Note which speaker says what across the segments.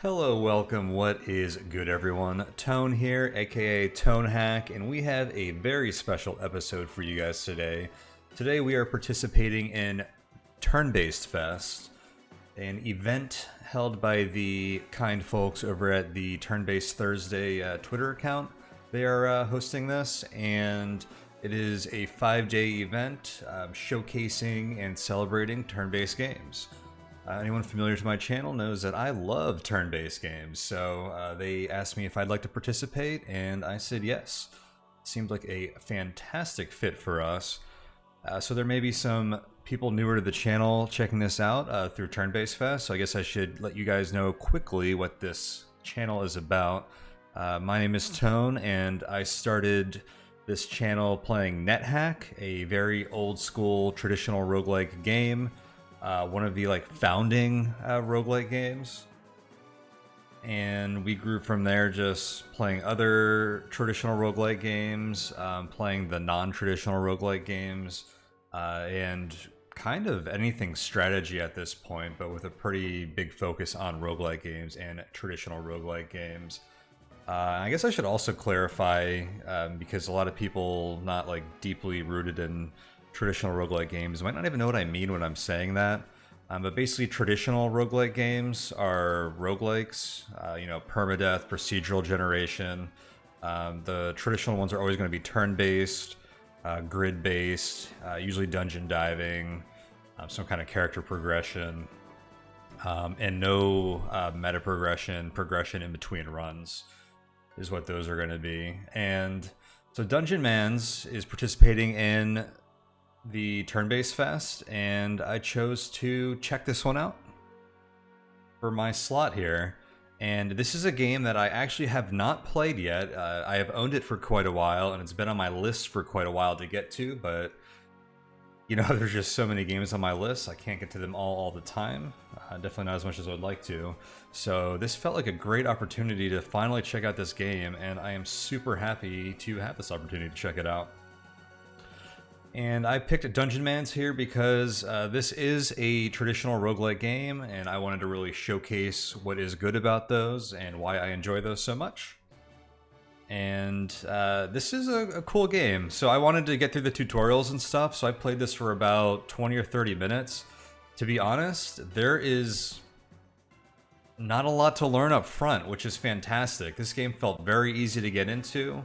Speaker 1: Hello, welcome, what is good everyone? Tone here, aka Tonehack, and we have a very special episode for you guys today. Today we are participating in Turn-Based Fest, an event held by the kind folks over at the Turn-Based Thursday Twitter account. They are hosting this, and it is a 5-day event showcasing and celebrating turn-based games. Anyone familiar to my channel knows that I love turn-based games, so they asked me if I'd like to participate, and I said yes. Seemed like a fantastic fit for us. So there may be some people newer to the channel checking this out through Turn-Based Fest, so I guess I should let you guys know quickly what this channel is about. My name is Tone, and I started this channel playing NetHack, a very old-school traditional roguelike game. One of the founding roguelike games, and we grew from there just playing other traditional roguelike games, playing the non-traditional roguelike games, and kind of anything strategy at this point, but with a pretty big focus on roguelike games and traditional roguelike games. I guess I should also clarify, because a lot of people not deeply rooted in traditional roguelike games might not even know what I mean when I'm saying that. But basically traditional roguelike games are roguelikes, permadeath, procedural generation. The traditional ones are always going to be turn-based, grid-based, usually dungeon diving, some kind of character progression, and no meta progression in between runs is what those are going to be. And so Dungeonmans is participating in the Turn-Based Fest, and I chose to check this one out for my slot here. And this is a game that I actually have not played yet. I have owned it for quite a while, and it's been on my list for quite a while to get to, but there's just so many games on my list, I can't get to them all the time. Definitely not as much as I would like to. So this felt like a great opportunity to finally check out this game, and I am super happy to have this opportunity to check it out. And I picked Dungeonmans here because this is a traditional roguelike game, and I wanted to really showcase what is good about those and why I enjoy those so much. And this is a cool game. So I wanted to get through the tutorials and stuff, so I played this for about 20 or 30 minutes. To be honest, there is not a lot to learn up front, which is fantastic. This game felt very easy to get into.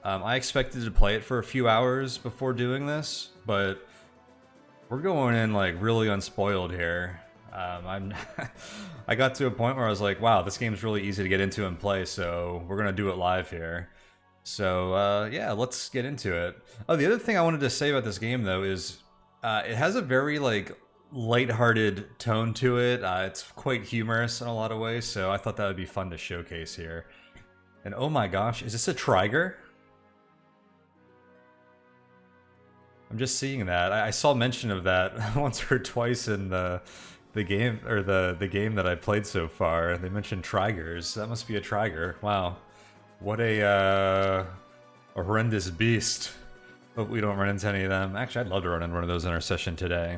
Speaker 1: I expected to play it for a few hours before doing this, but we're going in really unspoiled here. I got to a point where I was like, wow, this game's really easy to get into and play, so we're gonna do it live here. So yeah, let's get into it. Oh, the other thing I wanted to say about this game though is it has a very lighthearted tone to it. It's quite humorous in a lot of ways, so I thought that would be fun to showcase here. And oh my gosh, is this a Trigger? I'm just seeing that. I saw mention of that once or twice in the game, or the game that I played so far. They mentioned Trigers. That must be a Trigger. Wow, what a horrendous beast. Hope we don't run into any of them. Actually, I'd love to run into one of those in our session today.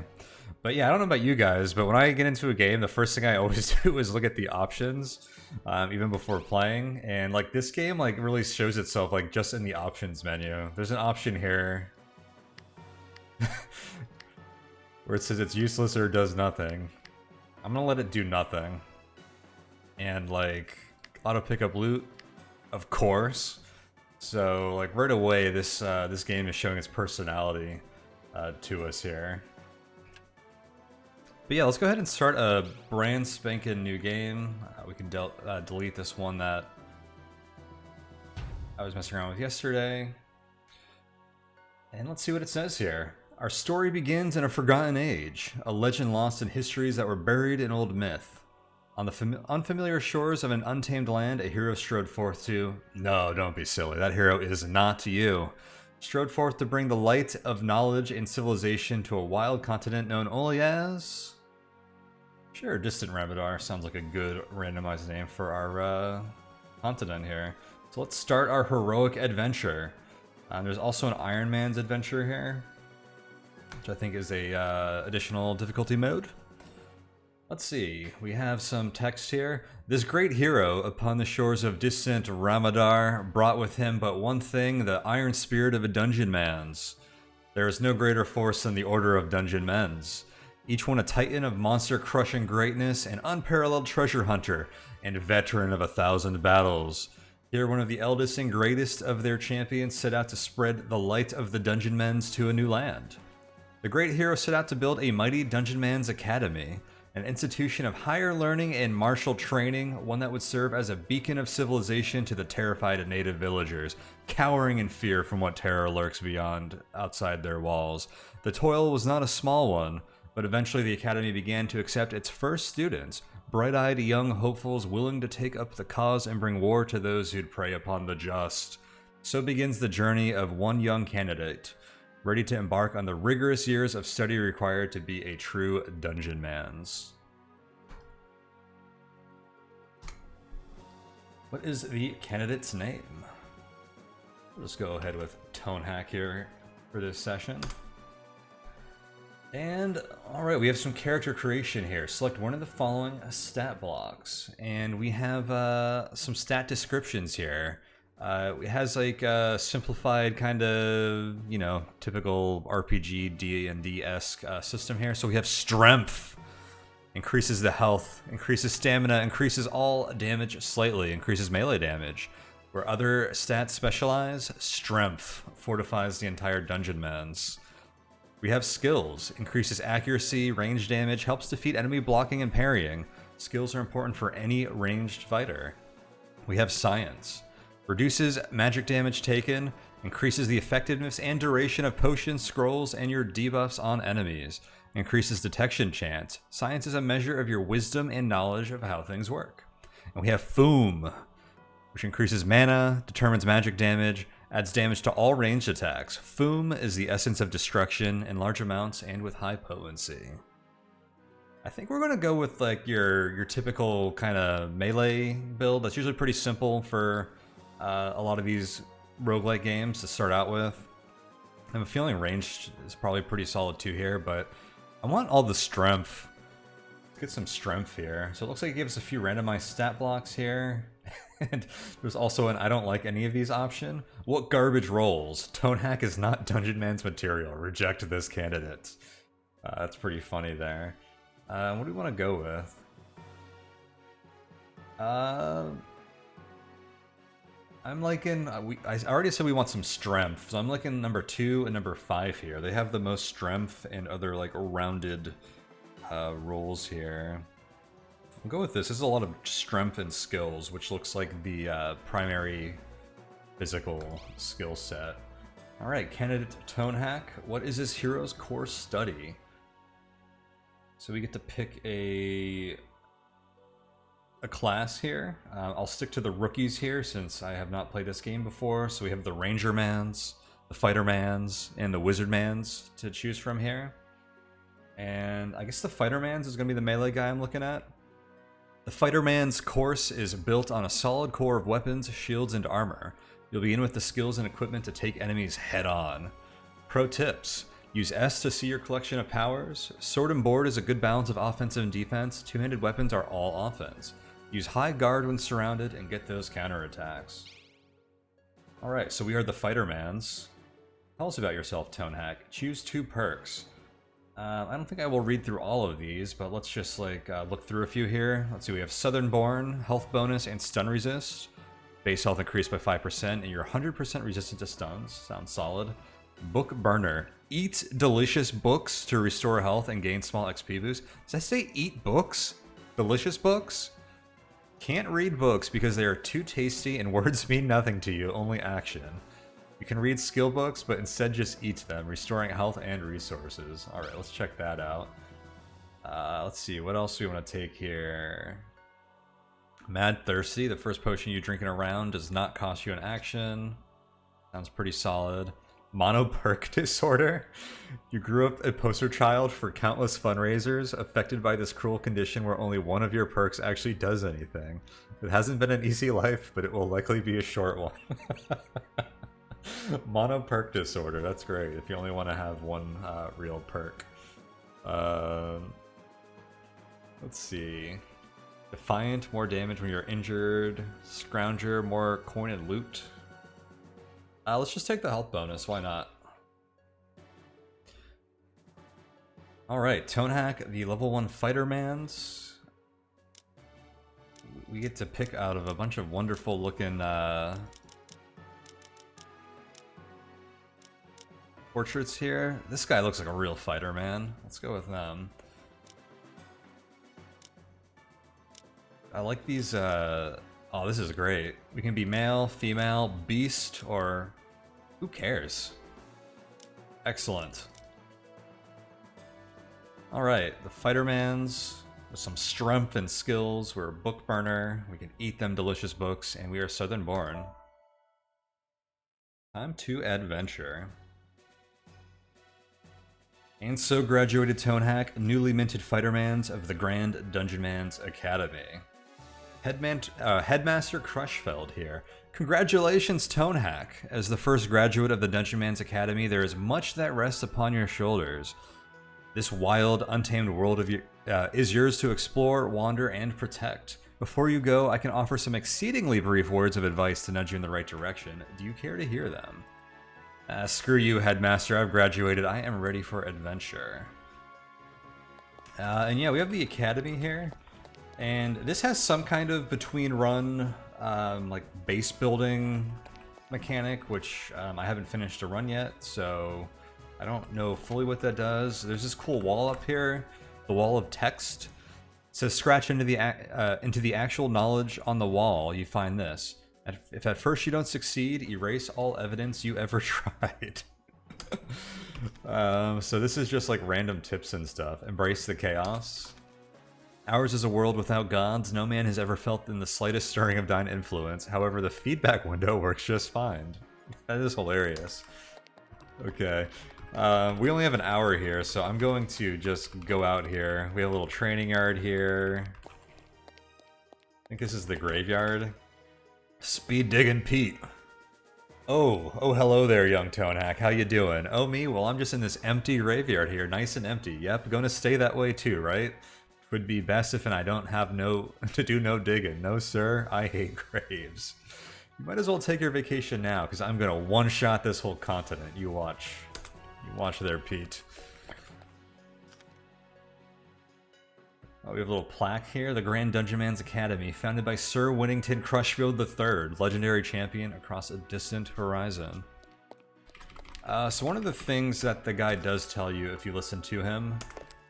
Speaker 1: But yeah, I don't know about you guys, but when I get into a game, the first thing I always do is look at the options, even before playing. And this game really shows itself just in the options menu. There's an option here where it says it's useless or does nothing. I'm gonna let it do nothing. And auto pick up loot, of course. So right away, this game is showing its personality to us here. But yeah, let's go ahead and start a brand spanking new game. We can delete this one that I was messing around with yesterday. And let's see what it says here. Our story begins in a forgotten age, a legend lost in histories that were buried in old myth. On the unfamiliar shores of an untamed land, a hero strode forth to... No, don't be silly. That hero is not you. Strode forth to bring the light of knowledge and civilization to a wild continent known only as... Sure, Distant Rabadar sounds like a good randomized name for our continent here. So let's start our heroic adventure. There's also an Iron Man's adventure here, which I think is a additional difficulty mode. Let's see, we have some text here. This great hero, upon the shores of distant Ramadar, brought with him but one thing, the iron spirit of a Dungeonmans. There is no greater force than the Order of Dungeonmans. Each one a titan of monster-crushing greatness, an unparalleled treasure hunter, and a veteran of 1,000 battles. Here, one of the eldest and greatest of their champions set out to spread the light of the Dungeonmans to a new land. The great hero set out to build a mighty Dungeonmans Academy, an institution of higher learning and martial training, one that would serve as a beacon of civilization to the terrified native villagers, cowering in fear from what terror lurks outside their walls. The toil was not a small one, but eventually the academy began to accept its first students, bright-eyed young hopefuls willing to take up the cause and bring war to those who'd prey upon the just. So begins the journey of one young candidate, ready to embark on the rigorous years of study required to be a true Dungeonmans. What is the candidate's name? We'll just go ahead with Tonehack here for this session. And, alright, we have some character creation here. Select one of the following stat blocks. And we have some stat descriptions here. It has like a simplified kind of, you know, typical RPG D&D-esque system here. So we have strength, increases the health, increases stamina, increases all damage slightly, increases melee damage. Where other stats specialize, strength fortifies the entire Dungeonmans. We have skills, increases accuracy, range damage, helps defeat enemy blocking and parrying. Skills are important for any ranged fighter. We have science. Reduces magic damage taken, increases the effectiveness and duration of potions, scrolls, and your debuffs on enemies. Increases detection chance. Science is a measure of your wisdom and knowledge of how things work. And we have Foom, which increases mana, determines magic damage, adds damage to all ranged attacks. Foom is the essence of destruction in large amounts and with high potency. I think we're gonna go with like your typical kind of melee build. That's usually pretty simple for a lot of these roguelike games to start out with. I have a feeling ranged is probably pretty solid too here, but I want all the strength. Let's get some strength here. So it looks like it gives us a few randomized stat blocks here. And there's also an I don't like any of these option. What garbage rolls? Tonehack is not Dungeonmans material. Reject this candidate. That's pretty funny there. What do we want to go with? I'm liking, I already said we want some strength, so I'm liking number 2 and number 5 here. They have the most strength and other like rounded rolls here. We'll go with this. This is a lot of strength and skills, which looks like the primary physical skill set. Alright, candidate Tonehack. What is this hero's core study? So we get to pick a class here. I'll stick to the rookies here since I have not played this game before. So we have the Rangermans, the Fightermans, and the Wizardmans to choose from here. And I guess the Fightermans is going to be the melee guy I'm looking at. The Fighterman's course is built on a solid core of weapons, shields, and armor. You'll begin with the skills and equipment to take enemies head on. Pro tips. Use S to see your collection of powers. Sword and board is a good balance of offense and defense. Two-handed weapons are all offense. Use high guard when surrounded and get those counterattacks. Alright, so we are the Fightermans. Tell us about yourself, Tonehack. Choose 2 perks. I don't think I will read through all of these, but let's just like look through a few here. Let's see, we have Southern Born, health bonus, and stun resist. Base health increased by 5%, and you're 100% resistant to stuns. Sounds solid. Book Burner. Eat delicious books to restore health and gain small XP boost. Does I say eat books? Delicious books? Can't read books because they are too tasty and words mean nothing to you, only action. You can read skill books, but instead just eat them, restoring health and resources. Alright, let's check that out. Let's see, what else do we want to take here? Mad Thirsty, the first potion you drink in a round does not cost you an action. Sounds pretty solid. Mono Perk Disorder. You grew up a poster child for countless fundraisers, affected by this cruel condition where only one of your perks actually does anything. It hasn't been an easy life, but it will likely be a short one. Mono Perk Disorder, that's great if you only want to have one real perk. What Let's see. Defiant, more damage when you're injured. Scrounger, more coin and loot. Let's just take the health bonus, why not? Alright, Tonehack, the level 1 Fightermans. We get to pick out of a bunch of wonderful looking portraits here. This guy looks like a real fighter, man. Let's go with them. I like these, oh, this is great. We can be male, female, beast, or who cares? Excellent. Alright, the Fightermans with some strength and skills. We're a book burner. We can eat them delicious books, and we are Southern born. Time to adventure. And so graduated Tonehack, newly minted Fightermans of the Grand Dungeonmans Academy. Headmaster Crushfeld here. Congratulations, Tonehack! As the first graduate of the Dungeonmans Academy, there is much that rests upon your shoulders. This wild, untamed world is yours to explore, wander, and protect. Before you go, I can offer some exceedingly brief words of advice to nudge you in the right direction. Do you care to hear them? Screw you, Headmaster. I've graduated. I am ready for adventure. And yeah, we have the Academy here. And this has some kind of between-run, like, base building mechanic, which I haven't finished a run yet, so I don't know fully what that does. There's this cool wall up here, the wall of text. It says, scratch into the actual knowledge on the wall, you find this. If at first you don't succeed, erase all evidence you ever tried. So this is just like random tips and stuff. Embrace the chaos. Ours is a world without gods. No man has ever felt in the slightest stirring of thine influence. However, the feedback window works just fine. That is hilarious. Okay. We only have an hour here, so I'm going to just go out here. We have a little training yard here. I think this is the graveyard. Speed digging Pete. Oh, hello there, young Tonehack. How you doing? Oh, me? Well, I'm just in this empty graveyard here, nice and empty. Yep, gonna stay that way too, right? Would be best if I don't have to do no digging. No, sir, I hate graves. You might as well take your vacation now, because I'm gonna one-shot this whole continent. You watch. You watch there, Pete. Oh, we have a little plaque here. The Grand Dungeonmans Academy, founded by Sir Winnington Crushfield III, legendary champion across a distant horizon. So one of the things that the guy does tell you, if you listen to him,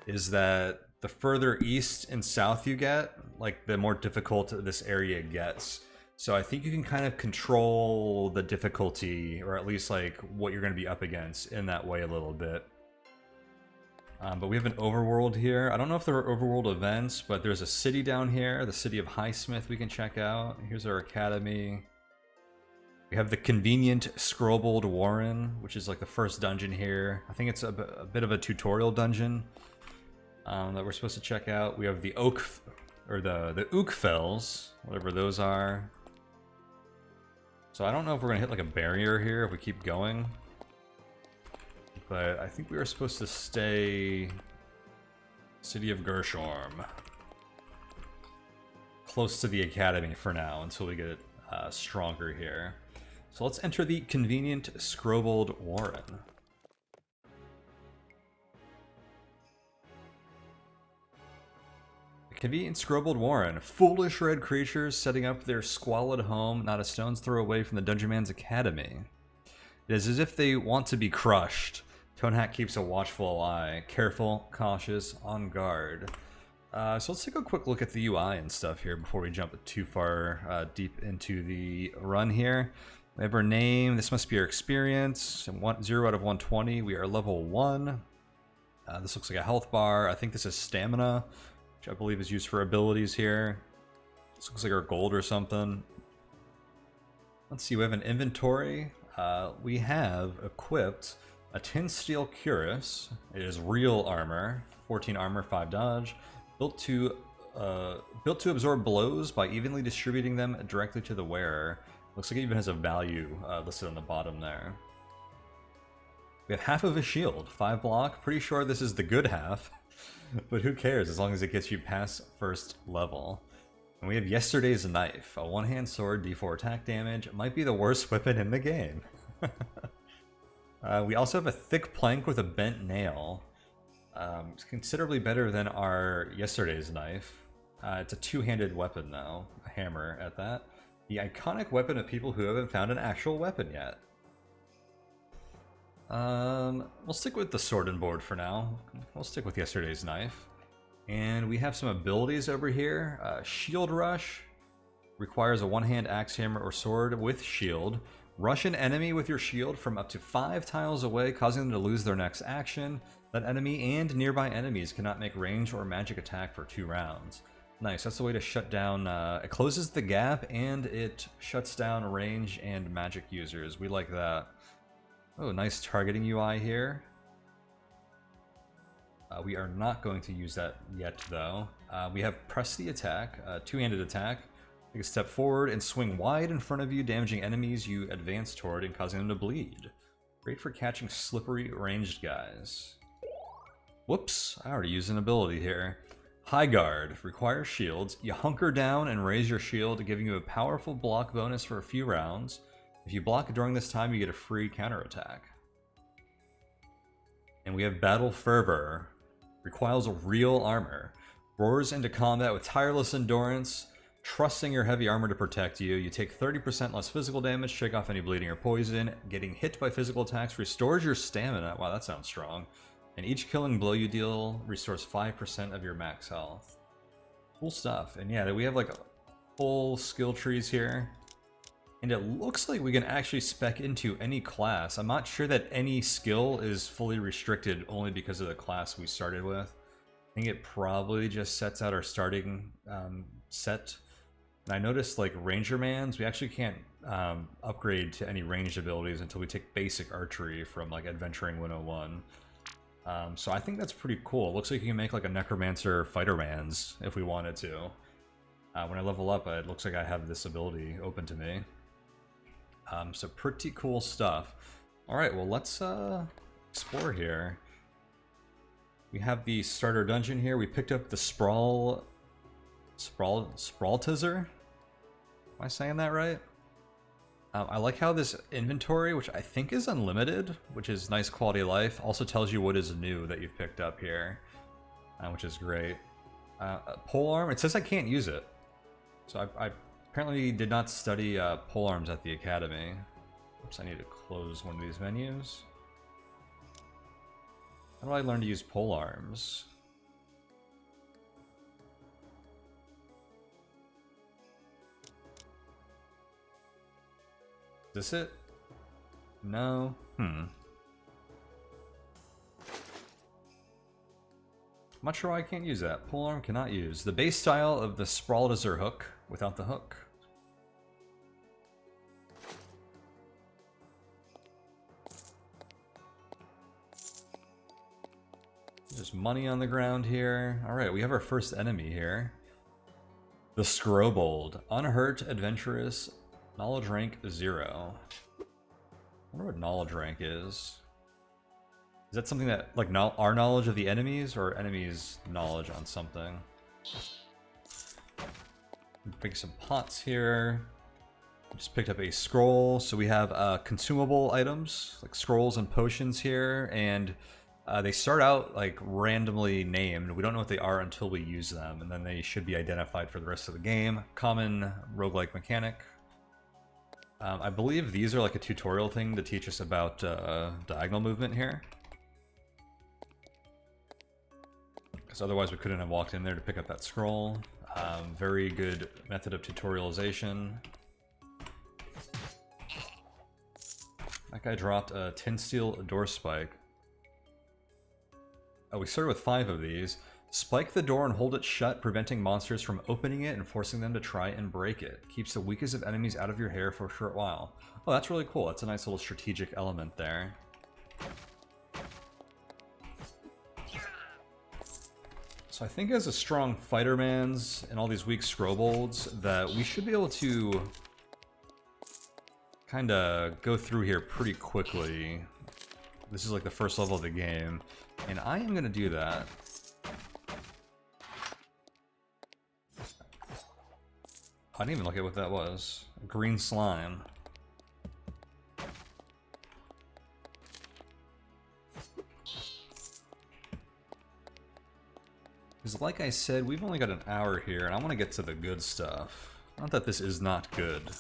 Speaker 1: is that the further east and south you get, like, the more difficult this area gets. So I think you can kind of control the difficulty, or at least, like, what you're going to be up against in that way a little bit. But we have an overworld here. I don't know if there are overworld events, but there's a city down here, the city of Highsmith we can check out. Here's our academy. We have the convenient Scrobold Warren, which is like the first dungeon here. I think it's a bit of a tutorial dungeon. That we're supposed to check out. We have the the Oakfells, whatever those are. So I don't know if we're gonna hit like a barrier here if we keep going. But I think we are supposed to stay City of Gershorm. Close to the academy for now until we get stronger here. So let's enter the convenient Scrobold Warren. Convenient Scrobold Warren. Foolish red creatures setting up their squalid home not a stone's throw away from the Dungeonmans Academy. It is as if they want to be crushed. Tonehack keeps a watchful eye. Careful, cautious, on guard. So let's take a quick look at the UI and stuff here before we jump too far deep into the run here. We have our name. This must be our experience. 0 out of 120. We are level 1. This looks like a health bar. I think this is stamina, which I believe is used for abilities here. This looks like our gold or something. Let's see, we have an inventory. We have equipped a tin steel cuirass. It is real armor, 14 armor, 5 dodge, built to absorb blows by evenly distributing them directly to the wearer. Looks like it even has a value listed on the bottom there. We have half of a shield, 5 block. Pretty sure this is the good half. But who cares as long as it gets you past first level. And we have Yesterday's Knife, a one-hand sword, D4 attack damage. It might be the worst weapon in the game. We also have a thick plank with a bent nail. It's considerably better than our Yesterday's Knife. It's a two-handed weapon though, a hammer at that. The iconic weapon of people who haven't found an actual weapon yet. We'll stick with the sword and board for now. We'll stick with Yesterday's Knife. And we have some abilities over here. Shield Rush requires a one-hand axe, hammer, or sword with shield. Rush an enemy with your shield from up to 5 tiles away, causing them to lose their next action. That enemy and nearby enemies cannot make range or magic attack for 2 rounds. Nice, that's the way to shut down, it closes the gap and it shuts down range and magic users. We like that. Oh, nice targeting UI here. We are not going to use that yet though. We have Press the Attack, two-handed attack. Take a step forward and swing wide in front of you, damaging enemies you advance toward and causing them to bleed. Great for catching slippery ranged guys. Whoops, I already used an ability here. High Guard requires shields. You hunker down and raise your shield, giving you a powerful block bonus for a few rounds. If you block during this time, you get a free counterattack. And we have Battle Fervor. Requires real armor. Roars into combat with tireless endurance. Trusting your heavy armor to protect you. You take 30% less physical damage, shake off any bleeding or poison. Getting hit by physical attacks restores your stamina. Wow, that sounds strong. And each killing blow you deal restores 5% of your max health. Cool stuff. And yeah, we have like full skill trees here. And it looks like we can actually spec into any class. I'm not sure that any skill is fully restricted only because of the class we started with. I think it probably just sets out our starting set. And I noticed like Rangermans, we actually can't upgrade to any ranged abilities until we take basic archery from like Adventuring 101. So I think that's pretty cool. It looks like you can make like a Necromancer Fightermans if we wanted to. When I level up, it looks like I have this ability open to me. So pretty cool stuff. Alright, well let's explore here. We have the starter dungeon here. We picked up the Sprawltizer? Am I saying that right? I like how this inventory, which I think is unlimited, which is nice quality of life, also tells you what is new that you've picked up here, which is great. Polearm, it says I can't use it. So I apparently did not study polearms at the academy. Oops, I need to close one of these menus. How do I learn to use polearms? Is this it? No? I'm not sure why I can't use that. Polearm cannot use. The base style of the Sprawltizer hook without the hook. There's money on the ground here. Alright, we have our first enemy here. The Scrobold. Unhurt, adventurous, knowledge rank 0. I wonder what knowledge rank is. Is that something that, like, our knowledge of the enemies, or enemies' knowledge on something? Pick some pots here. Just picked up a scroll, so we have consumable items, like scrolls and potions here, and they start out like randomly named. We don't know what they are until we use them, and then they should be identified for the rest of the game. Common roguelike mechanic. I believe these are like a tutorial thing to teach us about diagonal movement here. Because otherwise we couldn't have walked in there to pick up that scroll. Very good method of tutorialization. That guy dropped a tin steel door spike. Oh, we started with 5 of these. Spike the door and hold it shut, preventing monsters from opening it and forcing them to try and break it. Keeps the weakest of enemies out of your hair for a short while. Oh, that's really cool. That's a nice little strategic element there. So I think as a strong Fightermans and all these weak Scrobolds, that we should be able to kind of go through here pretty quickly. This is like the first level of the game, and I am going to do that. I didn't even look at what that was. Green slime. Because like I said, we've only got an hour here, and I want to get to the good stuff. Not that this is not good,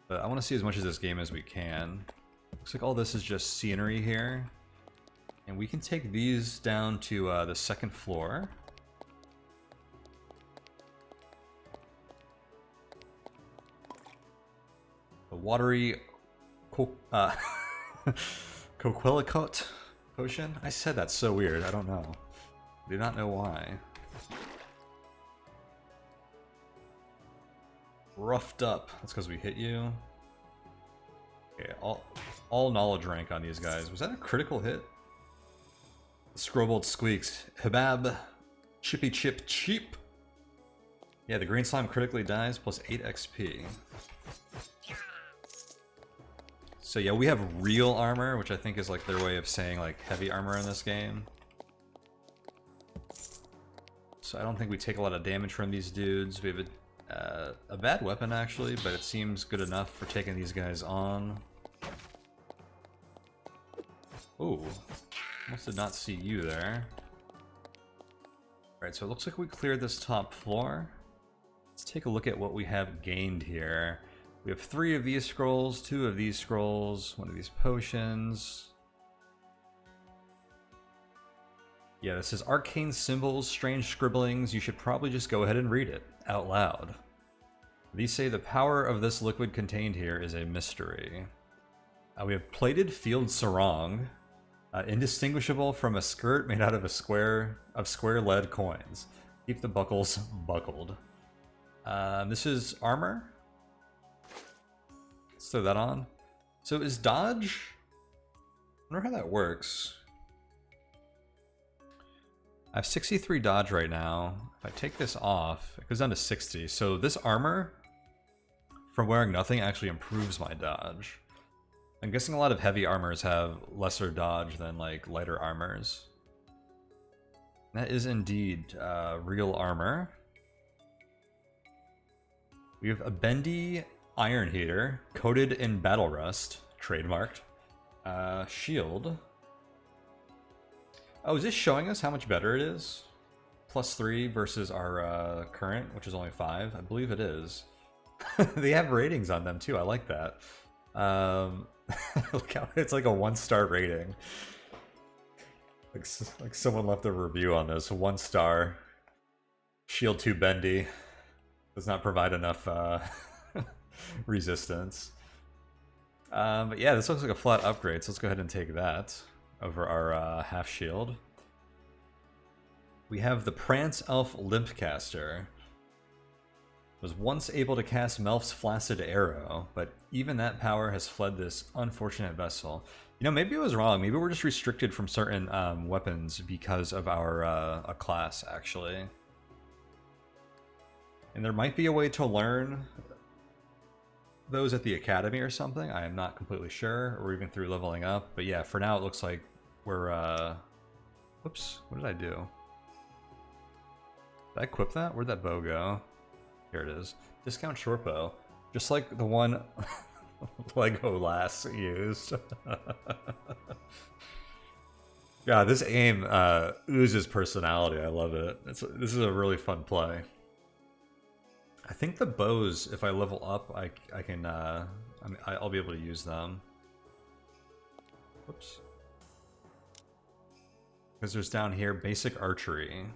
Speaker 1: but I want to see as much of this game as we can. Looks like all this is just scenery here. And we can take these down to the second floor. The watery Coquelicot potion? I said that so weird, I don't know. I do not know why. Roughed up. That's because we hit you. Okay, all knowledge rank on these guys. Was that a critical hit? Scrobold squeaks. Habab. Chippy chip cheap. Yeah, the green slime critically dies plus 8 XP. So yeah, we have real armor, which I think is like their way of saying like heavy armor in this game. So I don't think we take a lot of damage from these dudes. We have a bad weapon actually, but it seems good enough for taking these guys on. Ooh, almost did not see you there. Alright, so it looks like we cleared this top floor. Let's take a look at what we have gained here. We have 3 of these scrolls, 2 of these scrolls, 1 of these potions. Yeah, this is arcane symbols, strange scribblings. You should probably just go ahead and read it out loud. These say the power of this liquid contained here is a mystery. We have plated field sarong, indistinguishable from a skirt made out of square lead coins. Keep the buckles buckled. This is armor. Let's throw that on. So is dodge? I wonder how that works. I have 63 dodge right now. If I take this off, it goes down to 60. So this armor, from wearing nothing, actually improves my dodge. I'm guessing a lot of heavy armors have lesser dodge than like lighter armors. That is indeed real armor. We have a bendy iron heater, coated in battle rust, trademarked. Shield. Oh, is this showing us how much better it is? +3 versus our current, which is only 5. I believe it is. They have ratings on them too. I like that. Look how it's like a 1-star rating. Like someone left a review on this. 1 star. Shield 2 bendy. Does not provide enough resistance. But yeah, this looks like a flat upgrade, so let's go ahead and take that over our half shield. We have the Prance Elf Limpcaster. Was once able to cast Melf's Flaccid Arrow, but even that power has fled this unfortunate vessel. You know, maybe it was wrong. Maybe we're just restricted from certain weapons because of our class, actually. And there might be a way to learn those at the academy or something. I am not completely sure, or even through leveling up. But yeah, for now it looks like we're whoops, what did I do? Did I equip that? Where'd that bow go? Here it is. Discount short bow. Just like the one Lego Lass used. Yeah, this aim oozes personality. I love it. This is a really fun play. I think the bows, if I level up, I can, I'll be able to use them. Whoops. Because there's down here, basic archery.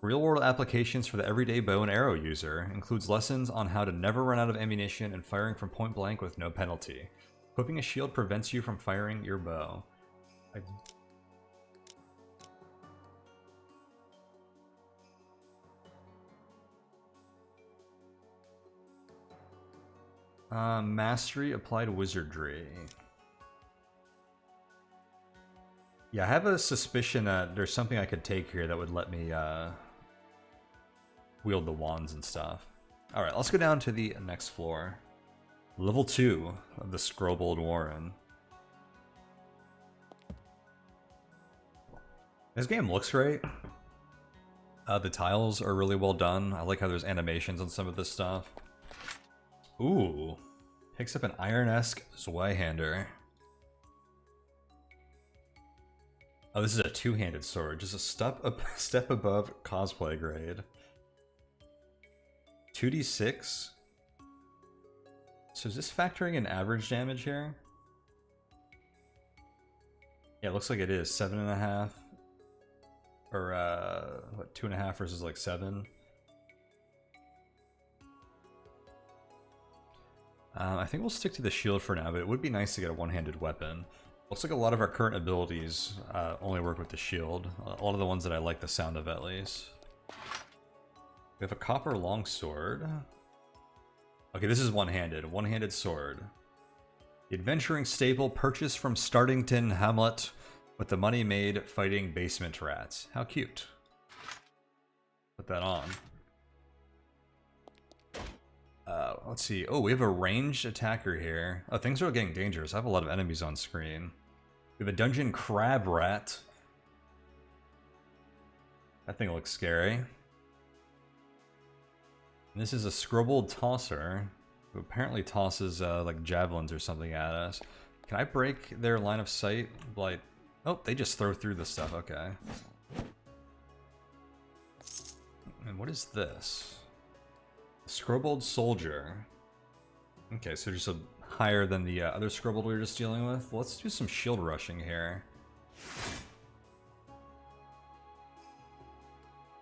Speaker 1: Real-world applications for the everyday bow and arrow user. Includes lessons on how to never run out of ammunition and firing from point blank with no penalty. Equipping a shield prevents you from firing your bow. Mastery applied wizardry. Yeah, I have a suspicion that there's something I could take here that would let me wield the wands and stuff. Alright, let's go down to the next floor. Level 2 of the Scrobold Warren. This game looks great. The tiles are really well done. I like how there's animations on some of this stuff. Ooh. Picks up an Iron-esque Zweihander. Oh, this is a two-handed sword. Just a step above cosplay grade. 2d6. So is this factoring in average damage here? Yeah, it looks like it is. 7.5. Or, what, 2.5 versus like 7. I think we'll stick to the shield for now, but it would be nice to get a one-handed weapon. Looks like a lot of our current abilities only work with the shield. A lot of the ones that I like the sound of, at least. We have a copper longsword. Okay, this is one-handed. One-handed sword. The adventuring staple purchased from Startington Hamlet with the money made fighting basement rats. How cute. Put that on. Let's see. Oh, we have a ranged attacker here. Oh, things are getting dangerous. I have a lot of enemies on screen. We have a dungeon crab rat. That thing looks scary. And this is a scribbled tosser who apparently tosses like javelins or something at us. Can I break their line of sight? Like, oh, they just throw through the stuff. Okay. And what is this? Scribbled soldier. Okay, so just a higher than the other scribbled we were just dealing with. Let's do some shield rushing here.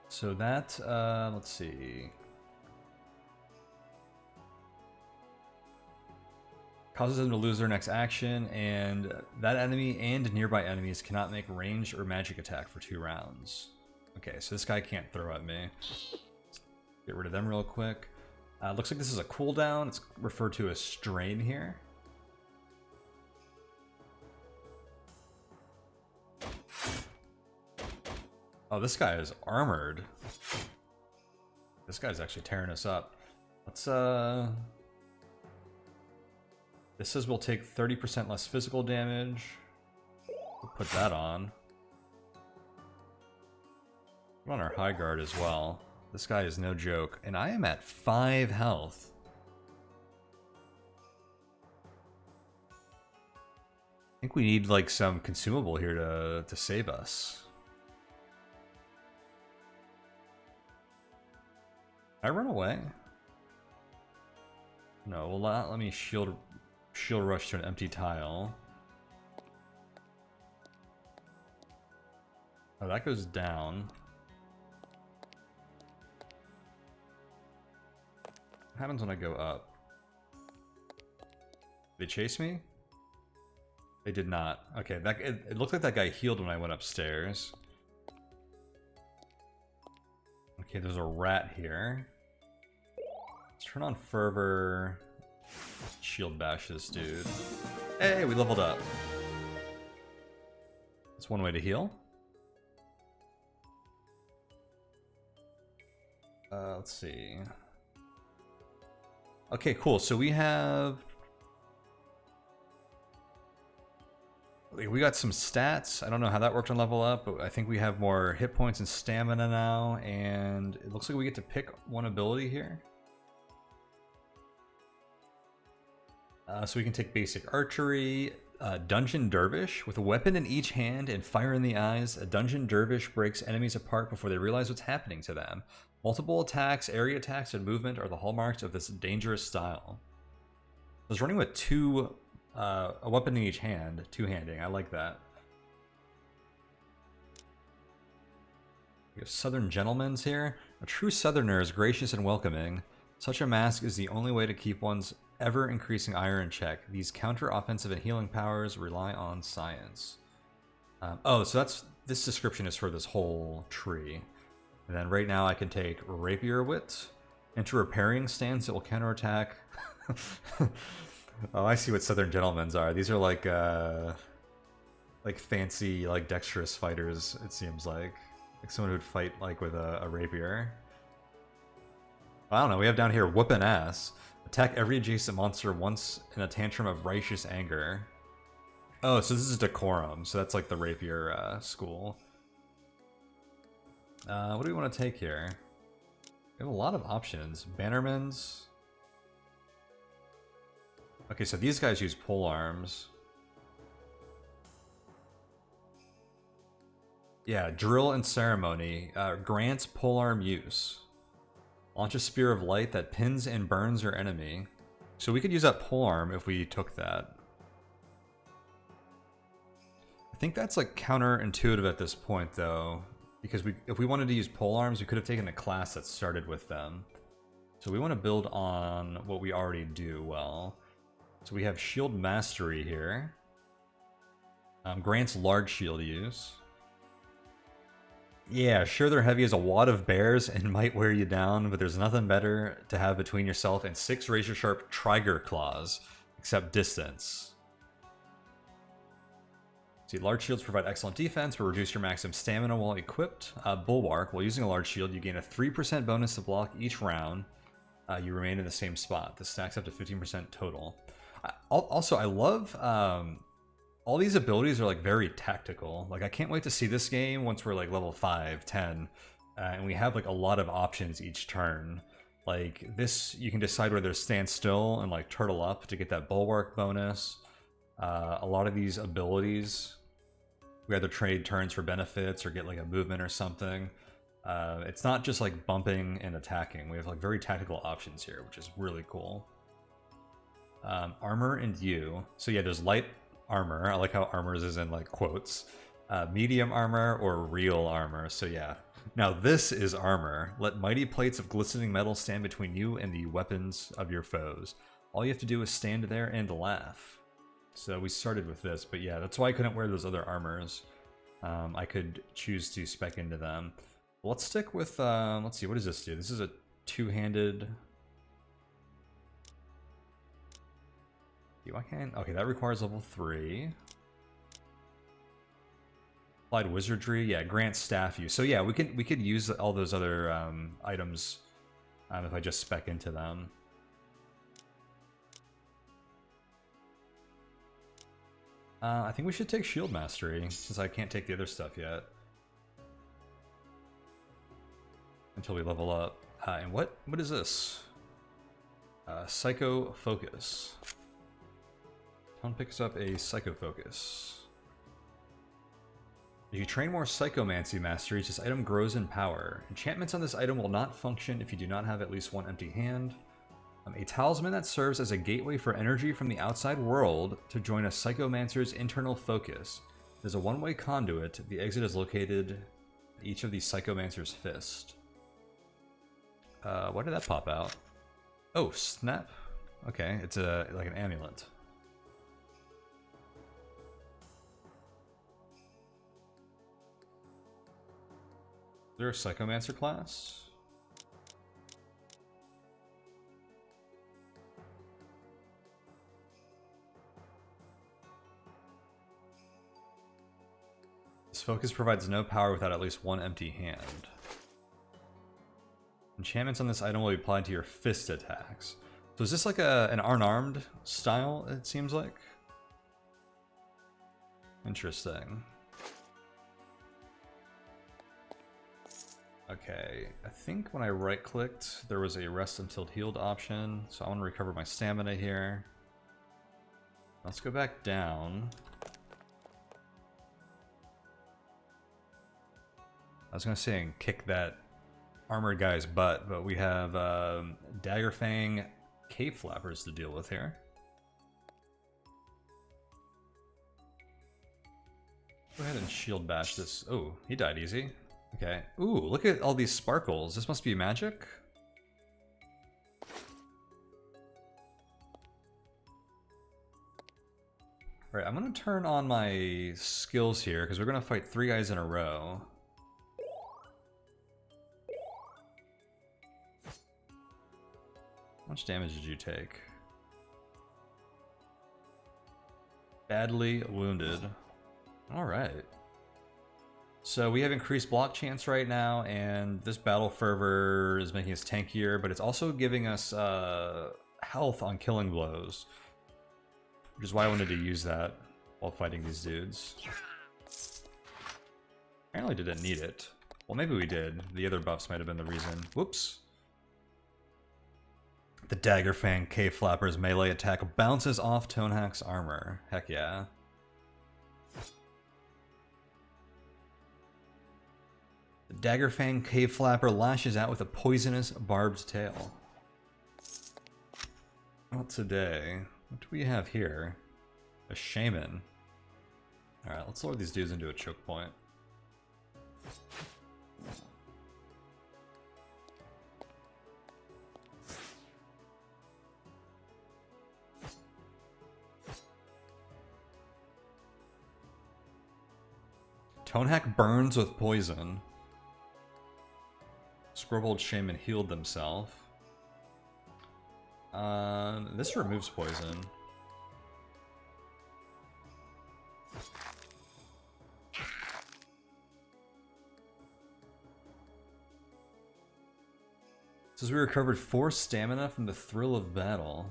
Speaker 1: So that, let's see. Causes them to lose their next action, and that enemy and nearby enemies cannot make ranged or magic attack for 2 rounds. Okay, so this guy can't throw at me. Let's get rid of them real quick. Looks like this is a cooldown. It's referred to as strain here. Oh, this guy is armored. This guy's actually tearing us up. Let's, this says we'll take 30% less physical damage. We'll put that on. Put on our high guard as well. This guy is no joke. And I am at 5 health. I think we need like some consumable here to save us. Can I run away? No, will not let me shield rush to an empty tile. Oh, that goes down. What happens when I go up? They chase me? They did not. Okay, it looked like that guy healed when I went upstairs. Okay, there's a rat here. Let's turn on fervor. Shield bash this dude. Hey, we leveled up. That's one way to heal. Let's see. Okay, cool. So we got some stats. I don't know how that worked on level up, but I think we have more hit points and stamina now, and it looks like we get to pick one ability here. So we can take basic archery, dungeon dervish. With a weapon in each hand and fire in the eyes, a dungeon dervish breaks enemies apart before they realize what's happening to them. Multiple attacks, area attacks, and movement are the hallmarks of this dangerous style. I was running with a weapon in each hand, two-handing. I like that. We have Southern Gentlemen's here. A true Southerner is gracious and welcoming. Such a mask is the only way to keep one's ever-increasing ire in check. These counter-offensive and healing powers rely on science. Oh, so this description is for this whole tree. And then right now I can take Rapier Wit. Enter a parrying stance. It will counterattack. Oh, I see what Southern Gentlemen's are. These are like fancy, like dexterous fighters. It seems like someone who'd fight like with a rapier. I don't know. We have down here whoopin' ass. Attack every adjacent monster once in a tantrum of righteous anger. Oh, so this is decorum. So that's like the rapier school. What do we want to take here? We have a lot of options. Bannermans. Okay, so these guys use pole arms. Yeah, drill and ceremony grants polearm use. Launch a spear of light that pins and burns your enemy. So we could use that polearm if we took that. I think that's like counterintuitive at this point though, because if we wanted to use polearms, we could have taken a class that started with them. So we want to build on what we already do well. So we have shield mastery here. Grants large shield use. Yeah, sure they're heavy as a wad of bears and might wear you down, but there's nothing better to have between yourself and 6 razor-sharp Trigger claws, except distance. See, large shields provide excellent defense, but reduce your maximum stamina while equipped. Bulwark, while using a large shield, you gain a 3% bonus to block each round. You remain in the same spot. This stacks up to 15% total. Also, I love... all these abilities are like very tactical. Like I can't wait to see this game once we're like level 5, 10, and we have like a lot of options each turn. Like this, you can decide whether to stand still and like turtle up to get that bulwark bonus. A lot of these abilities, we either trade turns for benefits or get like a movement or something. It's not just like bumping and attacking. We have like very tactical options here, which is really cool. Armor and you. So yeah, there's light armor. I like how armors is in like quotes. Medium armor or real armor. So yeah. Now this is armor. Let mighty plates of glistening metal stand between you and the weapons of your foes. All you have to do is stand there and laugh. So we started with this, but yeah, that's why I couldn't wear those other armors. I could choose to spec into them. Let's stick with, let's see, what does this do? This is a two-handed... I can't. Okay, that requires level 3. Applied wizardry, yeah, grant staff use. So yeah, we could use all those other items if I just spec into them. I think we should take shield mastery since I can't take the other stuff yet until we level up. And what is this? Psycho focus. Tone picks up a Psycho Focus. If you train more Psychomancy masteries, this item grows in power. Enchantments on this item will not function if you do not have at least one empty hand. A talisman that serves as a gateway for energy from the outside world to join a Psychomancer's internal focus. There's a one-way conduit. The exit is located in each of the Psychomancer's fist. Why did that pop out? Oh, snap. Okay, it's like an amulet. Is there a Psychomancer class? This focus provides no power without at least one empty hand. Enchantments on this item will be applied to your fist attacks. So is this like an unarmed style, it seems like? Interesting. Okay, I think when I right-clicked, there was a rest until healed option, so I want to recover my stamina here. Let's go back down. I was going to say and kick that armored guy's butt, but we have Daggerfang Cave Flappers to deal with here. Go ahead and shield bash this. Oh, he died easy. Okay. Ooh, look at all these sparkles. This must be magic. Alright, I'm gonna turn on my skills here because we're gonna fight 3 guys in a row. How much damage did you take? Badly wounded. Alright. So we have increased block chance right now, and this Battle Fervor is making us tankier, but it's also giving us health on killing blows. Which is why I wanted to use that while fighting these dudes. Apparently didn't need it. Well, maybe we did. The other buffs might have been the reason. Whoops. The Dagger Fang K-Flapper's melee attack bounces off Tonehack's armor. Heck yeah. The Dagger Fang K-Flapper lashes out with a poisonous barbed tail. Not today. What do we have here? A Shaman. Alright, let's lower these dudes into a choke point. Tonehack burns with poison. Scribbled Shaman healed themselves. This removes poison. Says we recovered 4 stamina from the thrill of battle.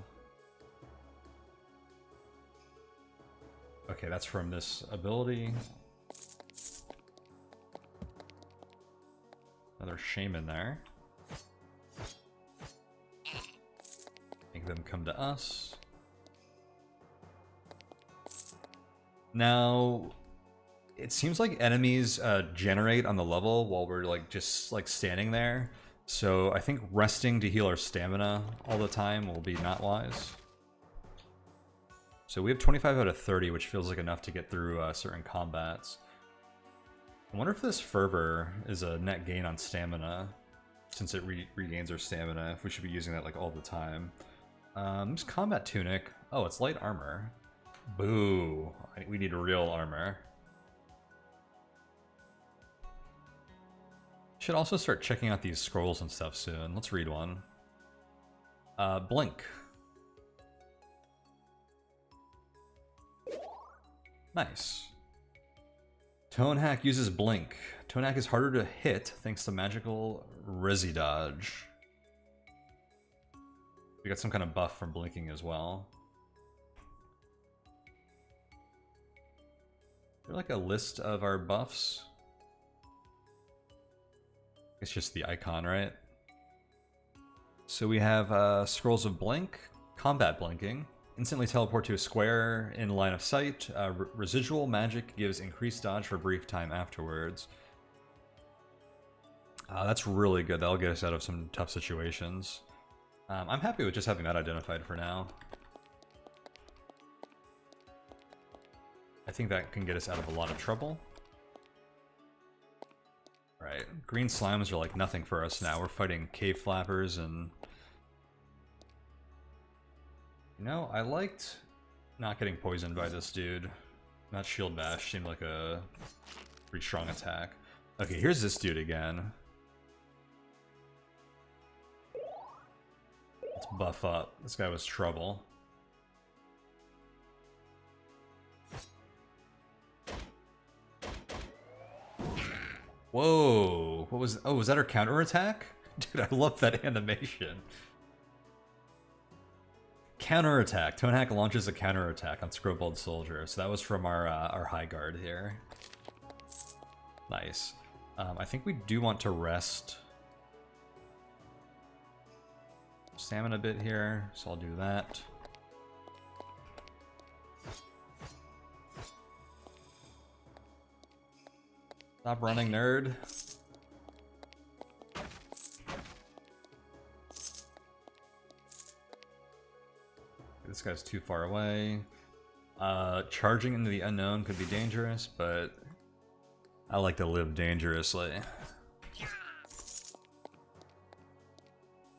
Speaker 1: Okay, that's from this ability. Another Shaman there. Make them come to us. Now, it seems like enemies generate on the level while we're like just like standing there. So I think resting to heal our stamina all the time will be not wise. So we have 25 out of 30, which feels like enough to get through certain combats. I wonder if this Fervor is a net gain on stamina, since it regains our stamina, if we should be using that like all the time. This Combat Tunic. Oh, it's light armor. Boo. We need real armor. Should also start checking out these scrolls and stuff soon. Let's read one. Blink. Nice. Tonehack uses Blink. Tonehack is harder to hit thanks to magical Resi Dodge. We got some kind of buff from blinking as well. Is there like a list of our buffs? It's just the icon, right? So we have Scrolls of Blink, Combat Blinking, instantly teleport to a square in line of sight. Residual magic gives increased dodge for a brief time afterwards. That's really good. That'll get us out of some tough situations. I'm happy with just having that identified for now. I think that can get us out of a lot of trouble. Right, green slimes are like nothing for us now. We're fighting cave flappers and... You know, I liked not getting poisoned by this dude. Not shield bash, seemed like a pretty strong attack. Okay, here's this dude again. Let's buff up. This guy was trouble. Whoa! What was... Oh, was that her counterattack? Dude, I love that animation. Counterattack. Tonehack launches a counterattack on Scribbled Soldier. So that was from our high guard here. Nice. I think we do want to rest stamina a bit here, so I'll do that. Stop running, nerd. This guy's too far away. Charging into the unknown could be dangerous, but I like to live dangerously.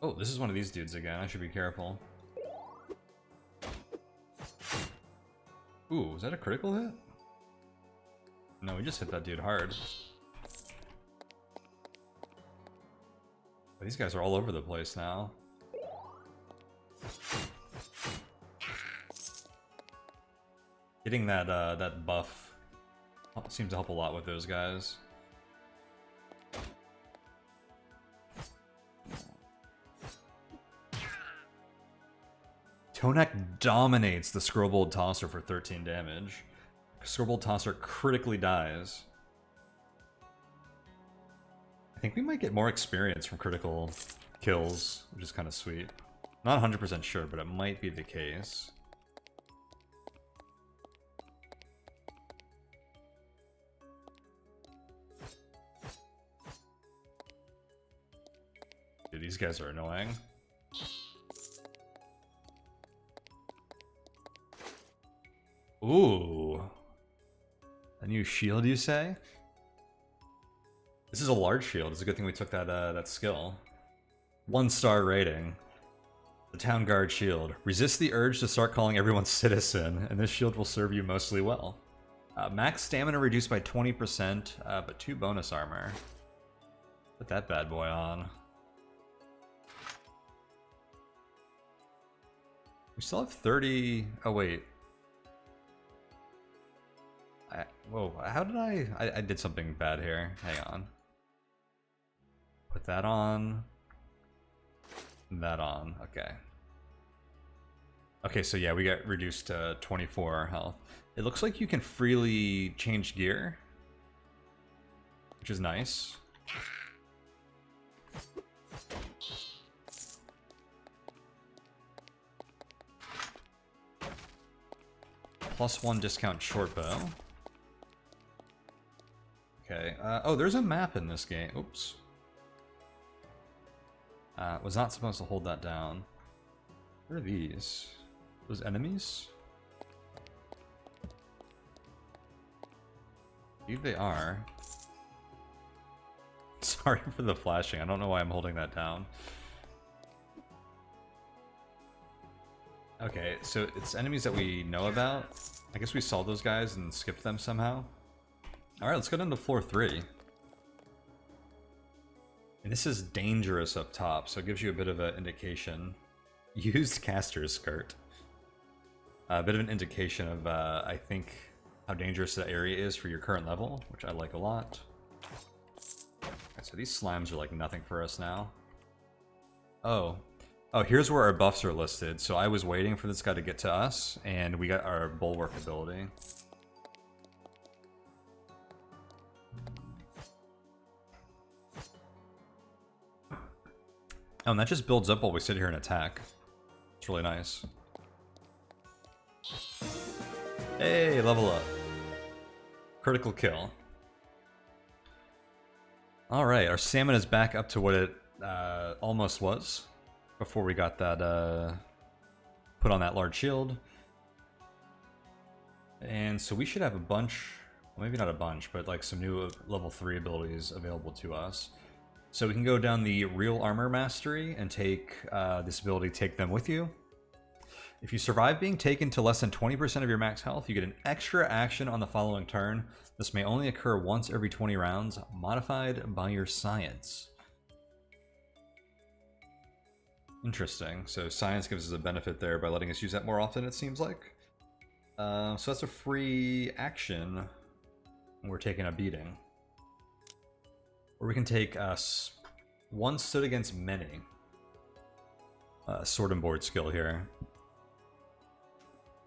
Speaker 1: Oh, this is one of these dudes again. I should be careful. Ooh, was that a critical hit? No, we just hit that dude hard. But these guys are all over the place now. Getting that that buff seems to help a lot with those guys. Tonehack dominates the Scrobold Tosser for 13 damage. Scrobold Tosser critically dies. I think we might get more experience from critical kills, which is kind of sweet. Not 100% sure, but it might be the case. Dude, these guys are annoying. Ooh. A new shield, you say? This is a large shield. It's a good thing we took that that skill. 1-star rating. The Town Guard Shield. Resist the urge to start calling everyone citizen, and this shield will serve you mostly well. Max stamina reduced by 20%, but 2 bonus armor. Put that bad boy on. We still have 30... Oh, wait. Whoa, how did I did something bad here. Hang on. Put that on. That on. Okay. Okay, so yeah, we got reduced to 24 health. It looks like you can freely change gear, which is nice. +1 discount short bow. Okay. Oh, there's a map in this game. Oops. Was not supposed to hold that down. What are these? Those enemies? I believe they are. Sorry for the flashing. I don't know why I'm holding that down. Okay, so it's enemies that we know about. I guess we saw those guys and skipped them somehow. Alright, let's go down to floor 3. And this is dangerous up top, so it gives you a bit of an indication. Used caster's skirt. A bit of an indication of, I think, how dangerous that area is for your current level, which I like a lot. Okay, so these slimes are like nothing for us now. Oh, here's where our buffs are listed. So I was waiting for this guy to get to us, and we got our bulwark ability. Oh, and that just builds up while we sit here and attack. It's really nice. Hey, level up. Critical kill. Alright, our salmon is back up to what it almost was before we got that put on that large shield. And so we should have a bunch, well, maybe not a bunch, but like some new level 3 abilities available to us. So we can go down the Real Armor Mastery and take this ability, Take Them With You. If you survive being taken to less than 20% of your max health, you get an extra action on the following turn. This may only occur once every 20 rounds, modified by your science. Interesting. So science gives us a benefit there by letting us use that more often, it seems like. So that's a free action when we're taking a beating. Or we can take one stood against many. Sword and board skill here.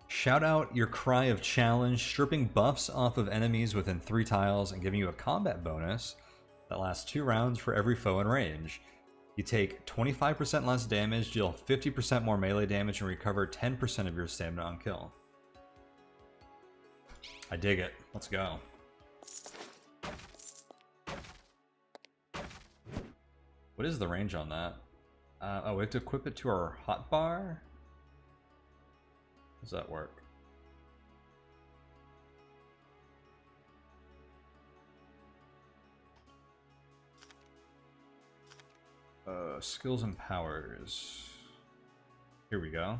Speaker 1: Shout out your cry of challenge, stripping buffs off of enemies within 3 tiles and giving you a combat bonus that lasts 2 rounds for every foe in range. You take 25% less damage, deal 50% more melee damage, and recover 10% of your stamina on kill. I dig it. Let's go. What is the range on that? Oh, we have to equip it to our hotbar? How does that work? Skills and powers. Here we go.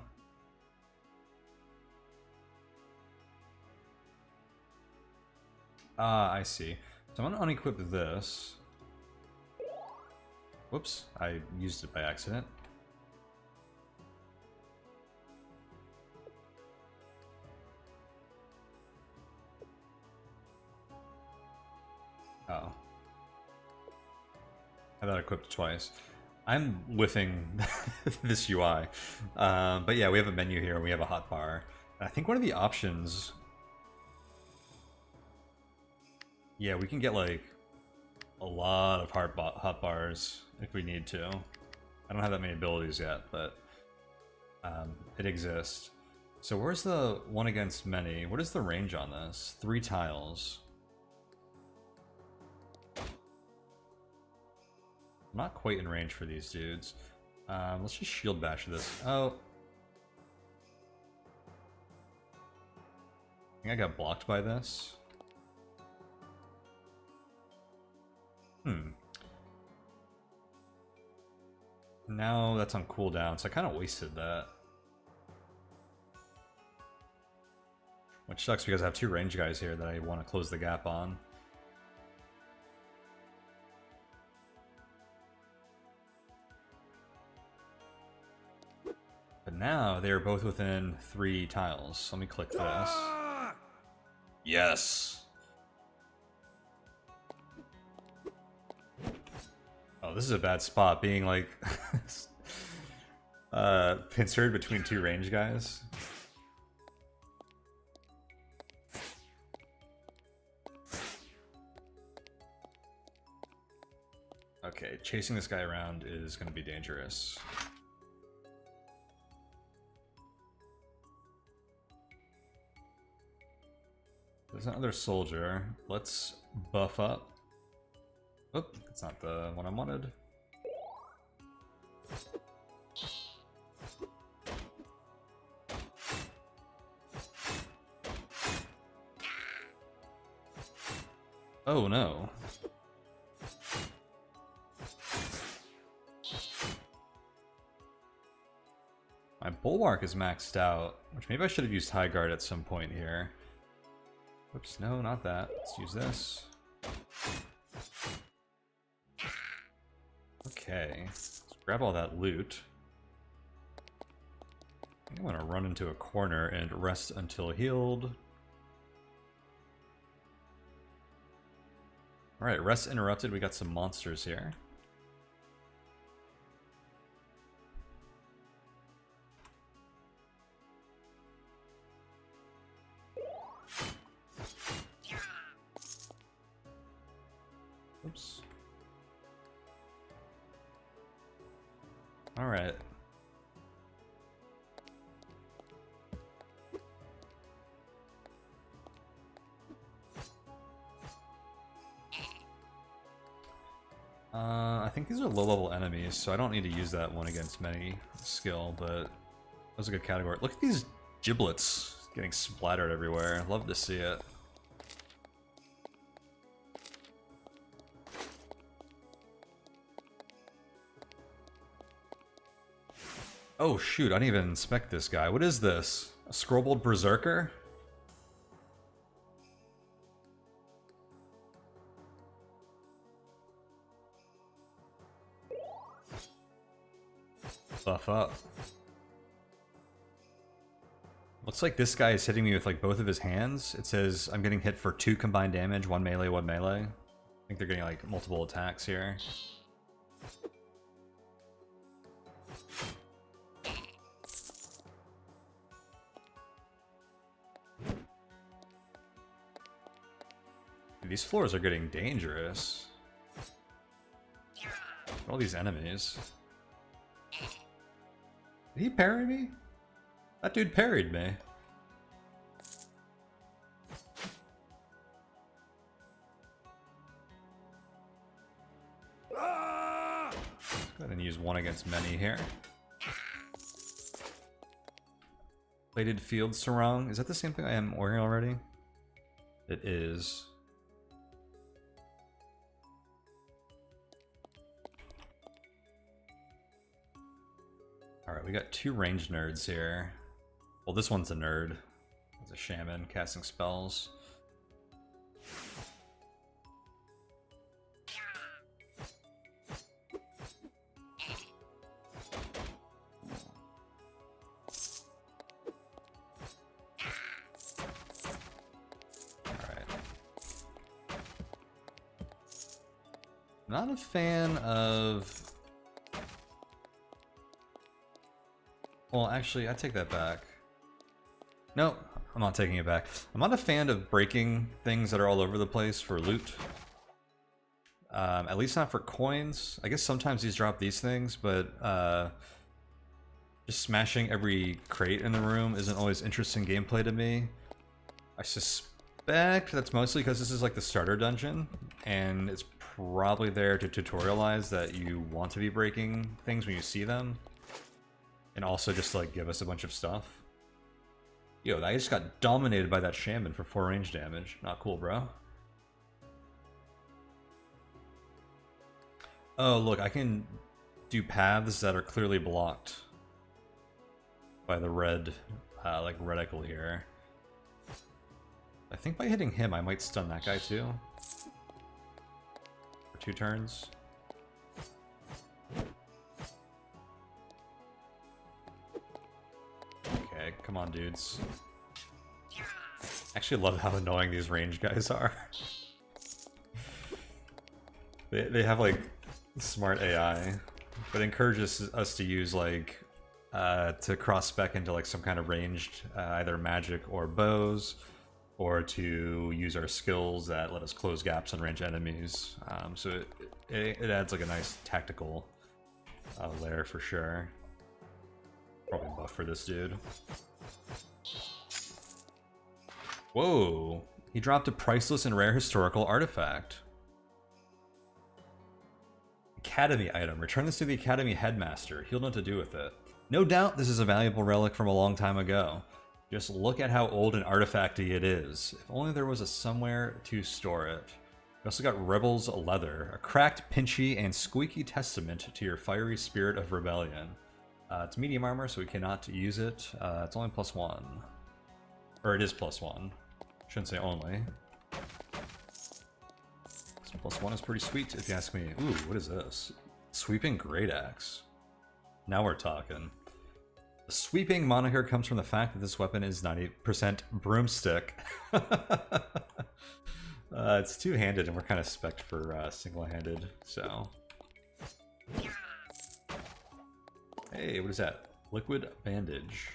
Speaker 1: Ah, I see. So I'm gonna unequip this. Whoops, I used it by accident. Oh. I thought I equipped twice. I'm whiffing this UI. But yeah, we have a menu here and we have a hotbar. I think one of the options... Yeah, we can get like a lot of hot bars if we need to. I don't have that many abilities yet, but it exists. So where's the one against many? What is the range on this? 3 tiles. I'm not quite in range for these dudes. Let's just shield bash this. Oh. I think I got blocked by this. Now that's on cooldown, so I kind of wasted that. Which sucks because I have 2 range guys here that I want to close the gap on. But now they are both within 3 tiles. Let me click this. Yes! Oh, this is a bad spot, being like pincered between 2 range guys. Okay, chasing this guy around is going to be dangerous. There's another soldier. Let's buff up. Oop, that's not the one I wanted. Oh no. My bulwark is maxed out, which maybe I should have used high guard at some point here. Oops, no, not that. Let's use this. Okay, let's grab all that loot. I think I'm gonna run into a corner and rest until healed. Alright, rest interrupted. We got some monsters here. Oops. Alright. I think these are low-level enemies, so I don't need to use that one against many skill, but that was a good category. Look at these giblets getting splattered everywhere. Love to see it. Oh shoot, I didn't even inspect this guy. What is this? A Scrollbold Berserker? Buff up. Looks like this guy is hitting me with like both of his hands. It says I'm getting hit for 2 combined damage, 1 melee, 1 melee. I think they're getting like multiple attacks here. These floors are getting dangerous. All these enemies. Did he parry me? That dude parried me. Let's go ahead and use one against many here. Plated field sarong. Is that the same thing I am wearing already? It is. Alright, we got 2 ranged nerds here. Well, this one's a nerd. He's a shaman casting spells. Alright. Not a fan of... Well, actually, I take that back. No, I'm not taking it back. I'm not a fan of breaking things that are all over the place for loot. At least not for coins. I guess sometimes these drop these things, but just smashing every crate in the room isn't always interesting gameplay to me. I suspect that's mostly because this is like the starter dungeon, and it's probably there to tutorialize that you want to be breaking things when you see them, and also just like give us a bunch of stuff. Yo, I just got dominated by that shaman for 4 range damage. Not cool, bro. Oh, look, I can do paths that are clearly blocked by the red, like reticle here. I think by hitting him, I might stun that guy too. For 2 turns. Okay, come on, dudes. I actually love how annoying these range guys are. They have like smart AI, but encourages us to use like to cross spec into like some kind of ranged either magic or bows, or to use our skills that let us close gaps on ranged enemies. So it adds like a nice tactical layer for sure. Probably buff for this dude. Whoa! He dropped a priceless and rare historical artifact. Academy item. Return this to the Academy headmaster. He'll know what to do with it. No doubt this is a valuable relic from a long time ago. Just look at how old and artifacty it is. If only there was a somewhere to store it. We also got Rebel's Leather, a cracked, pinchy, and squeaky testament to your fiery spirit of rebellion. It's medium armor, so we cannot use it. It's only +1. Or it is +1. Shouldn't say only. So +1 is pretty sweet, if you ask me. Ooh, what is this? Sweeping Great Axe. Now we're talking. The sweeping moniker comes from the fact that this weapon is 90% broomstick. It's two-handed, and we're kind of spec'd for single-handed, so... Hey, what is that? Liquid Bandage.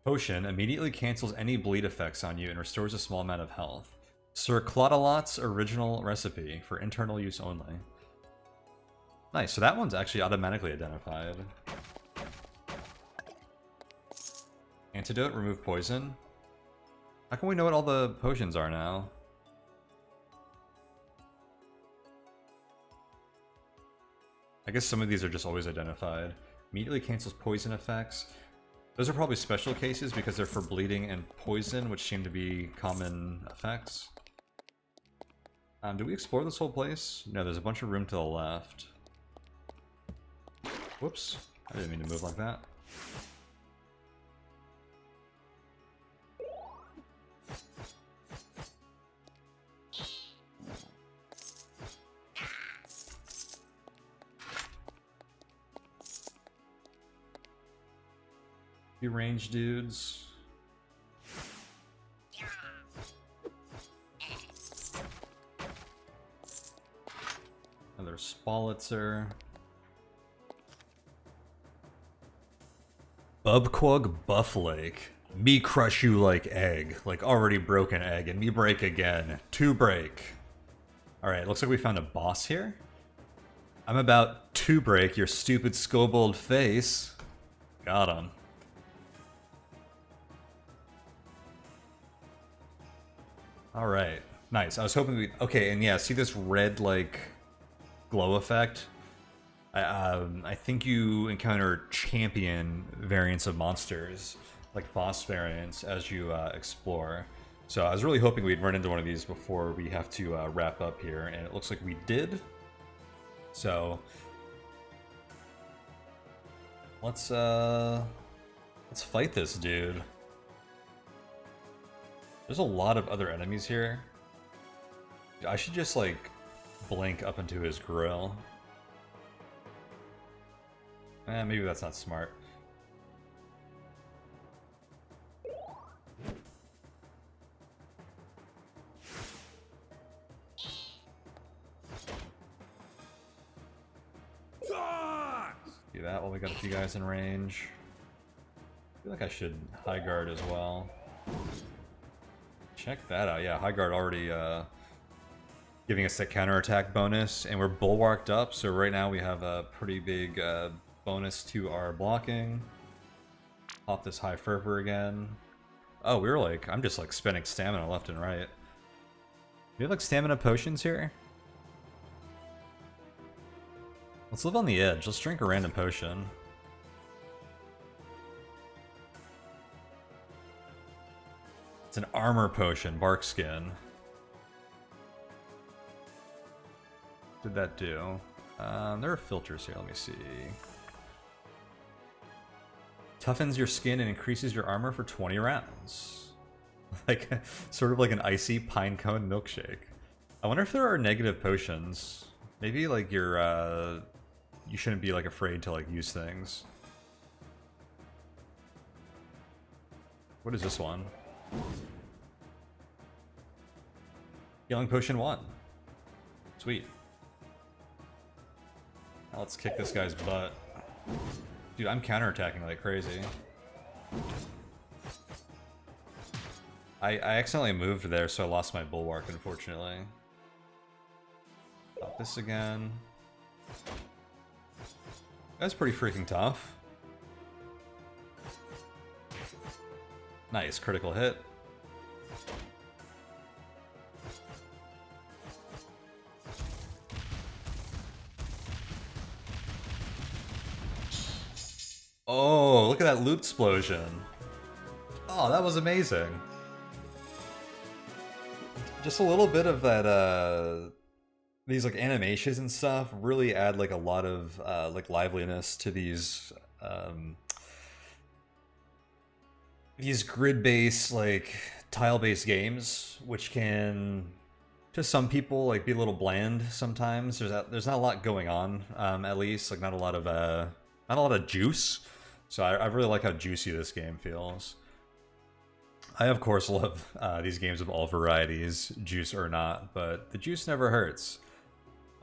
Speaker 1: Potion immediately cancels any bleed effects on you and restores a small amount of health. Sir Claudelot's original recipe for internal use only. Nice, so that one's actually automatically identified. Antidote, remove poison. How can we know what all the potions are now? I guess some of these are just always identified. Immediately cancels poison effects. Those are probably special cases because they're for bleeding and poison, which seem to be common effects. Do we explore this whole place? No, there's a bunch of room to the left. Whoops, I didn't mean to move like that. Few range dudes. Another Spolitzer. Bubquug Bufflake. Me crush you like egg. Like already broken egg, and me break again. To break. Alright, looks like we found a boss here. I'm about to break your stupid skobold face. Got him. Alright, nice. I was hoping we... Okay, and yeah, see this red, like, glow effect? I think you encounter champion variants of monsters, like boss variants, as you explore. So I was really hoping we'd run into one of these before we have to wrap up here, and it looks like we did. So let's fight this dude. There's a lot of other enemies here. I should just like blink up into his grill. Maybe that's not smart. Do that while we got a few guys in range. I feel like I should high guard as well. Check that out. Yeah, high guard already giving us that counterattack bonus, and we're bulwarked up, so right now we have a pretty big bonus to our blocking. Pop this high fervor again. Oh, we were like, I'm just like spending stamina left and right. Do we have like stamina potions here? Let's live on the edge. Let's drink a random potion. It's an armor potion, bark skin. What did that do? There are filters here, let me see. Toughens your skin and increases your armor for 20 rounds. Like, sort of like an icy pine cone milkshake. I wonder if there are negative potions. Maybe like you're, you shouldn't be like afraid to like use things. What is this one? Healing potion 1. Sweet. Now let's kick this guy's butt. Dude, I'm counterattacking like crazy. I accidentally moved there, so I lost my bulwark, unfortunately. Pop this again. That's pretty freaking tough. Nice, critical hit. Oh, look at that loot explosion. Oh, that was amazing. Just a little bit of that, these like animations and stuff really add like a lot of like liveliness to these grid-based, like tile-based games, which can, to some people, like be a little bland sometimes. There's not a lot going on, at least like not a lot of juice. So I really like how juicy this game feels. I of course love these games of all varieties, juice or not, but the juice never hurts.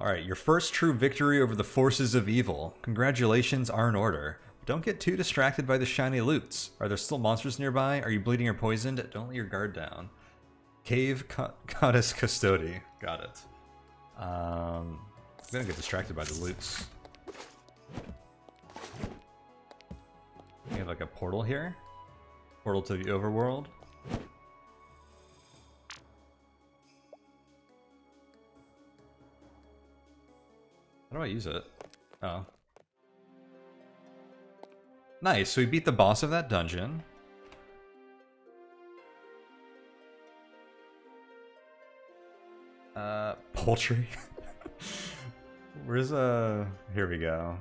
Speaker 1: Alright, your first true victory over the forces of evil. Congratulations are in order. Don't get too distracted by the shiny loots. Are there still monsters nearby? Are you bleeding or poisoned? Don't let your guard down. Cave Goddess Custody. Got it. I'm gonna get distracted by the loots. We have like a portal here. Portal to the overworld. How do I use it? Oh. Nice, so we beat the boss of that dungeon. Poultry. Where's here we go.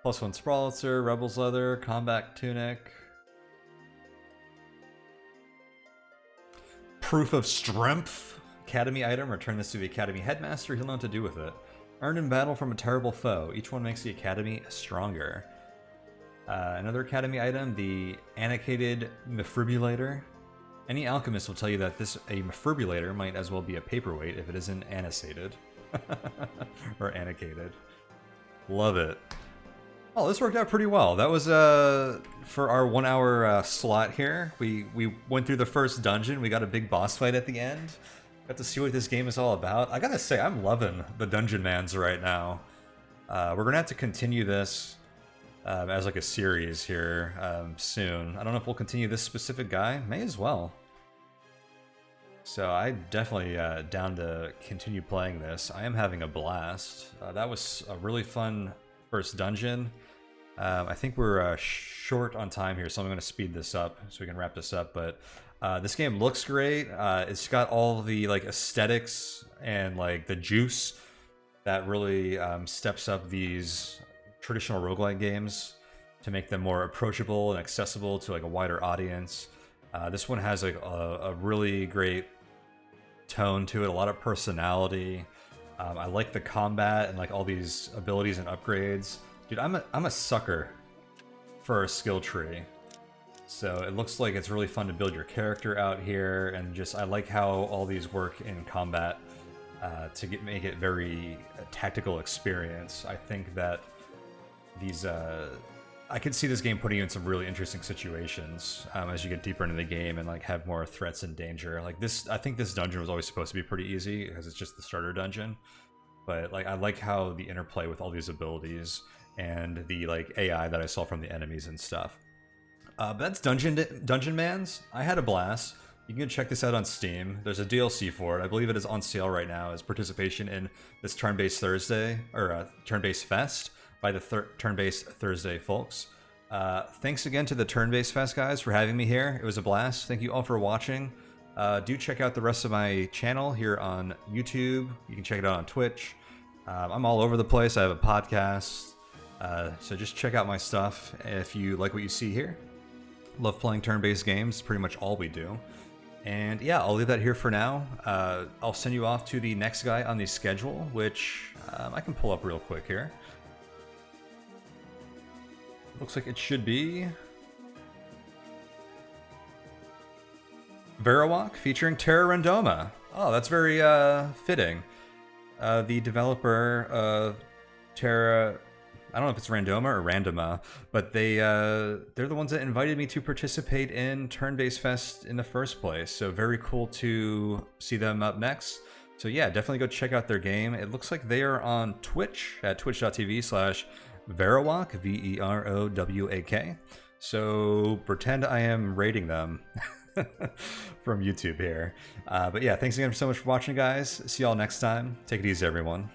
Speaker 1: +1 Sprawlitzer, Rebel's Leather, Combat Tunic. Proof of Strength. Academy item, return this to the Academy Headmaster, he'll know what to do with it. Earned in battle from a terrible foe. Each one makes the Academy stronger. Another Academy item, the Annotated Mefibrillator. Any alchemist will tell you that a Mefibrillator might as well be a paperweight if it isn't annotated. Or annotated. Love it. Oh, this worked out pretty well. That was, for our 1 hour slot here. We went through the first dungeon, we got a big boss fight at the end. Got to see what this game is all about. I gotta say, I'm loving the Dungeonmans right now. We're gonna have to continue this as like a series here soon. I don't know if we'll continue this specific guy. May as well. So I'm definitely down to continue playing this. I am having a blast. That was a really fun first dungeon. I think we're short on time here, so I'm going to speed this up so we can wrap this up. But this game looks great. It's got all the like aesthetics and like the juice that really steps up these traditional roguelike games to make them more approachable and accessible to like a wider audience. This one has like a really great tone to it, a lot of personality. I like the combat and like all these abilities and upgrades. Dude, I'm a sucker for a skill tree. So it looks like it's really fun to build your character out here, and just I like how all these work in combat to make it very tactical experience. I think that these I could see this game putting you in some really interesting situations as you get deeper into the game and like have more threats and danger. Like this, I think this dungeon was always supposed to be pretty easy because it's just the starter dungeon. But like I like how the interplay with all these abilities and the like AI that I saw from the enemies and stuff. But that's Dungeonmans. I had a blast. You can check this out on Steam. There's a DLC for it. I believe it is on sale right now as participation in this Turn-Based Thursday, or Turn-Based Fest by the Turn-Based Thursday folks. Thanks again to the Turn-Based Fest guys for having me here. It was a blast. Thank you all for watching. Do check out the rest of my channel here on YouTube. You can check it out on Twitch. I'm all over the place. I have a podcast. So just check out my stuff if you like what you see here. Love playing turn-based games. Pretty much all we do. And yeah, I'll leave that here for now. I'll send you off to the next guy on the schedule, which I can pull up real quick here. Looks like it should be Verawak featuring Terra Randoma. Oh, that's very fitting. The developer of Terra, I don't know if it's Randoma or Randoma, but they're the ones that invited me to participate in Turn-Based Fest in the first place. So very cool to see them up next. So yeah, definitely go check out their game. It looks like they are on Twitch at twitch.tv/Verawak, Verowak. So pretend I am rating them from YouTube here. But yeah, thanks again so much for watching, guys. See y'all next time. Take it easy, everyone.